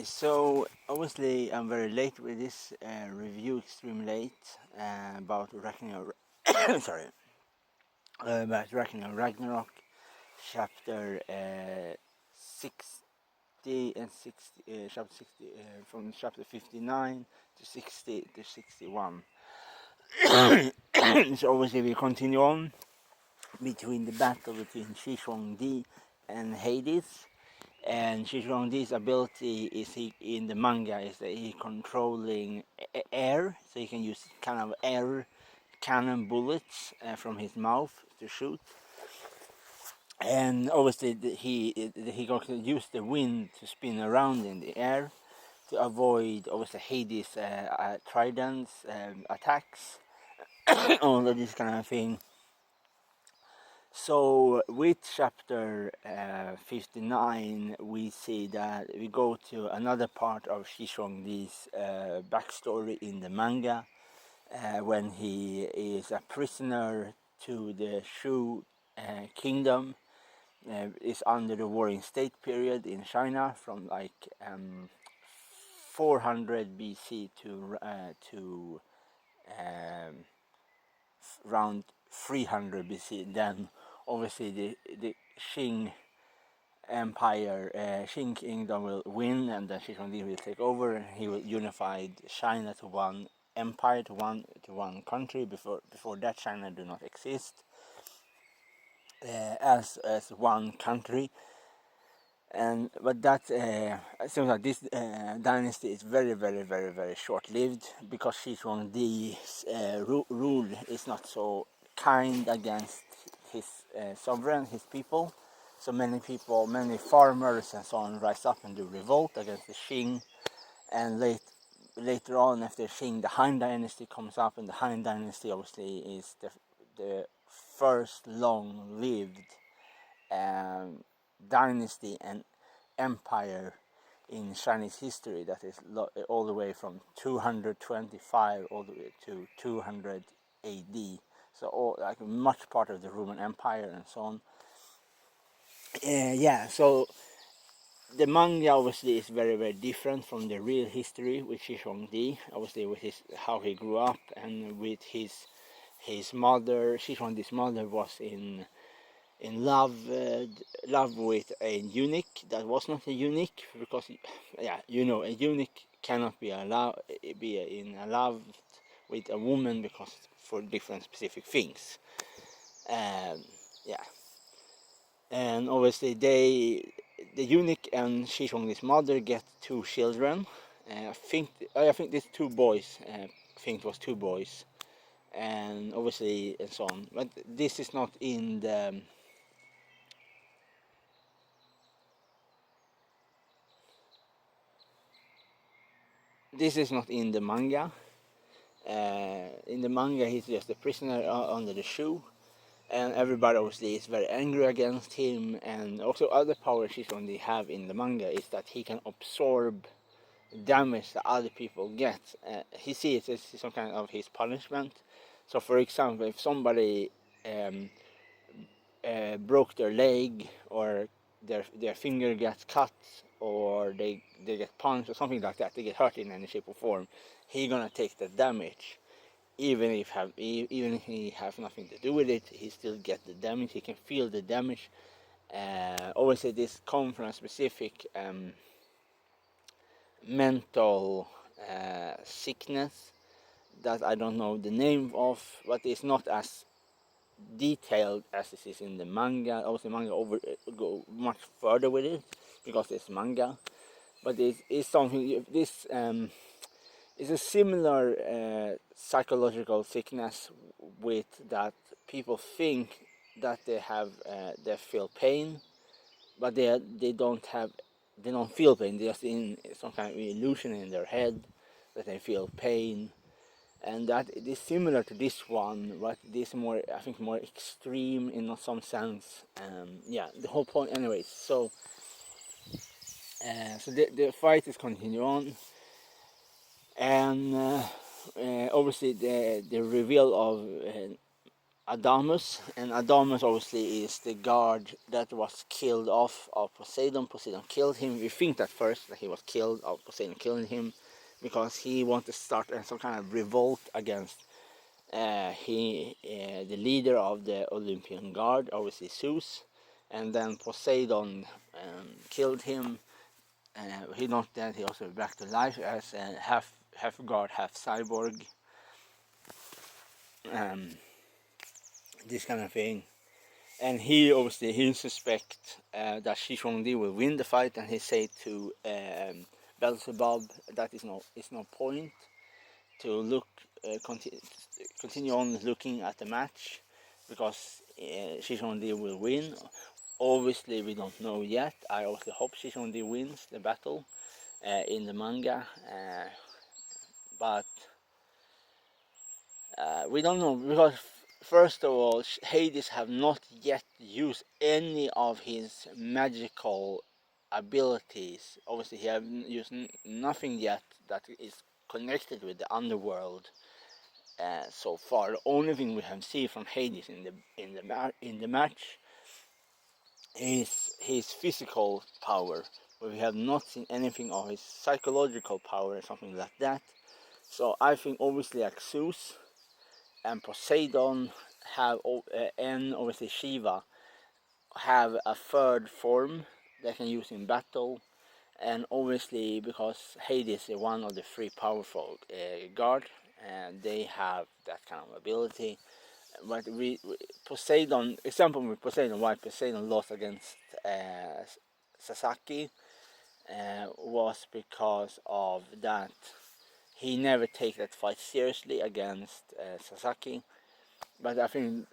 Okay, so obviously I'm very late with this review, extremely late about Ragnarok. Sorry, about Ragnarok, chapter 60 and 60, chapter 60, from chapter 59 to 60 to 61. So obviously we continue on between the battle between Shishong-di and Hades. And Shishong-di's ability is in the manga is that he controlling air, so he can use kind of air cannon bullets from his mouth to shoot. And obviously he can use the wind to spin around in the air to avoid obviously Hades' tridents attacks, all of this kind of thing. So with chapter 59, we see that we go to another part of Shishong-di's backstory in the manga, when he is a prisoner to the Shu kingdom, is under the Warring State period in China from like 400 BC to around 300 BC. Then obviously the Qing Empire, Qing Kingdom will win, and then Shishong-di will take over, and he will unify China to one empire, to one country. Before that, China do not exist as one country. But that seems like this dynasty is very short-lived, because Shishong-di's rule is not so kind against his sovereign, his people. So many people, many farmers and so on, rise up and do revolt against the Qing. And later on, after Qing, the Han Dynasty comes up, and the Han Dynasty obviously is the first long-lived dynasty and empire in Chinese history, that is all the way from 225 all the way to 200 AD. So all, like, much part of the Roman Empire and so on. So the manga obviously is very different from the real history with Shishong-di, obviously with how he grew up, and with his mother. Shishong-di's mother was in love with a eunuch that was not a eunuch, because a eunuch cannot be in love with a woman, because for different specific things. And obviously the eunuch and Shishong-di's mother get 2 children. I think these 2 boys. I think it was 2 boys, and obviously and so on. But this is not in the manga. In the manga, he's just a prisoner under the Shu, and everybody obviously is very angry against him. And also other powers Shishong-di have in the manga is that he can absorb damage that other people get. He sees it as some kind of his punishment. So for example, if somebody broke their leg, or their finger gets cut, or they get punched or something like that, they get hurt in any shape or form, he's gonna take the damage. Even if he have nothing to do with it, he still get the damage. He can feel the damage. Obviously this comes from a specific mental sickness that I don't know the name of, but it's not as detailed as it is in the manga. Obviously manga go much further with it, because it's manga. But it's something, this is a similar psychological sickness, with that people think that they feel pain, but they don't feel pain. They're just in some kind of illusion in their head that they feel pain. And that it is similar to this one, but this more, I think, more extreme in some sense. The whole point, anyways. So the fight is continue on, and obviously the reveal of Adamus, and Adamus obviously is the guard that was killed off of Poseidon. Poseidon killed him. We think at first that he was killed, or Poseidon killed him, because he wanted to start some kind of revolt against the leader of the Olympian Guard, obviously Zeus, and then Poseidon killed him. He not dead. He also back to life as a half guard, half cyborg. Um, this kind of thing. And he obviously he suspect that Shishongdi will win the fight, and he say to Beelzebub that is no point to look continue on looking at the match because Shishongdi will win. Obviously, we don't know yet. I also hope Shishongdi wins the battle in the manga, but we don't know because first of all, Hades have not yet used any of his magical abilities. Obviously, he have used nothing yet that is connected with the underworld so far. The only thing we have seen from Hades in the match is his physical power, but we have not seen anything of his psychological power or something like that. So I think obviously like Zeus and Poseidon have, and obviously Shiva, have a third form they can use in battle. And obviously, because Hades is one of the three powerful god, and they have that kind of ability. But Poseidon, example with Poseidon, why Poseidon lost against Sasaki was because of that he never take that fight seriously against Sasaki. But I think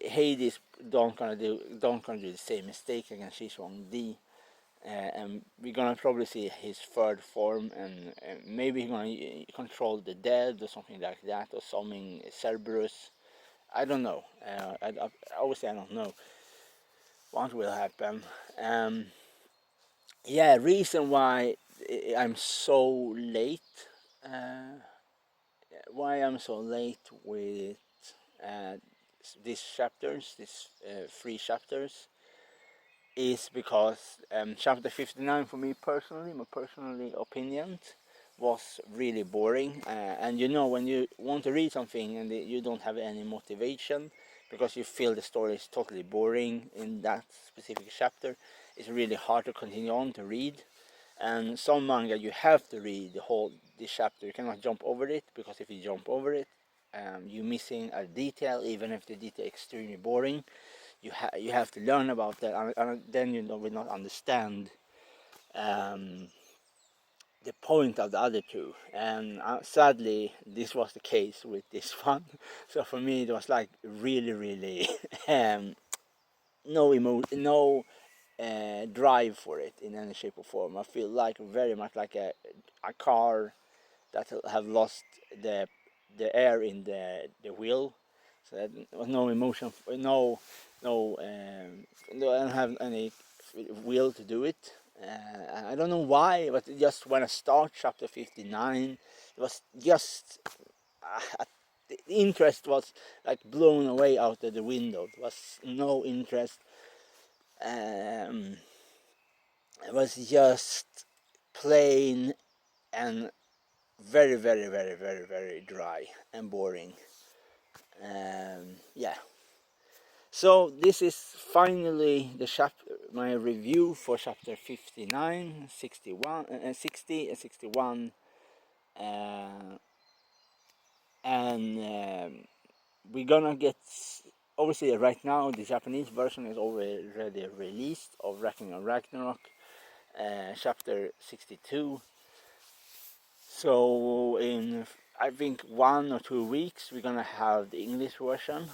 Hades don't gonna do the same mistake against Shishong D. And we're gonna probably see his third form, and maybe he's gonna control the dead or something like that, or summon Cerberus. I don't know. Obviously, I don't know what will happen. Yeah, reason why I'm so late. Why I'm so late with uh, these chapters, these three chapters, is because chapter 59 for me personally, my personally opinion, was really boring. And you know, when you want to read something and you don't have any motivation because you feel the story is totally boring in that specific chapter, it's really hard to continue on to read. And some manga you have to read this chapter. You cannot jump over it, because if you jump over it, you're missing a detail, even if the detail is extremely boring. You have to learn about that, and then you will not understand the point of the other two. And sadly, this was the case with this one. So for me, it was like really, really no drive for it in any shape or form. I feel like very much like a car that have lost the air in the wheel. So there was no emotion, no, I don't have any will to do it. I don't know why, but just when I start chapter 59, it was just the interest was like blown away out of the window. There was no interest. It was just plain and very, very, very, very, very dry and boring. Yeah. So this is finally my review for chapter 59, 61, 60, and 61. And we're gonna get, obviously right now the Japanese version is already released of Ragnarok, chapter 62. So in I think 1 or 2 weeks we're gonna have the English version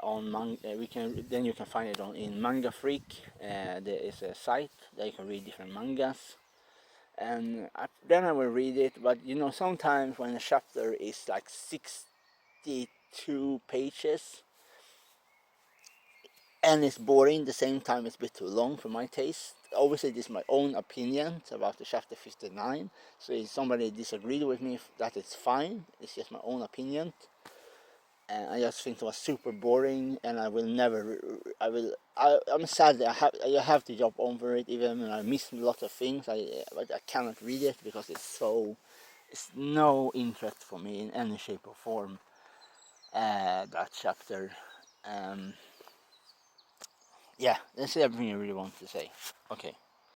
on you can find it in Manga Freak. There is a site that you can read different mangas, and then I will read it. But you know, sometimes when a chapter is like 62 pages and it's boring, the same time it's a bit too long for my taste. Obviously, this is my own opinion about the chapter 59. So if somebody disagreed with me, that is fine. It's just my own opinion. and I just think it was super boring, and I will never. I'm sad that I have to jump over it, even when I miss lots of things. But I cannot read it because it's no interest for me in any shape or form. That chapter. Yeah, that's everything I really want to say. Okay.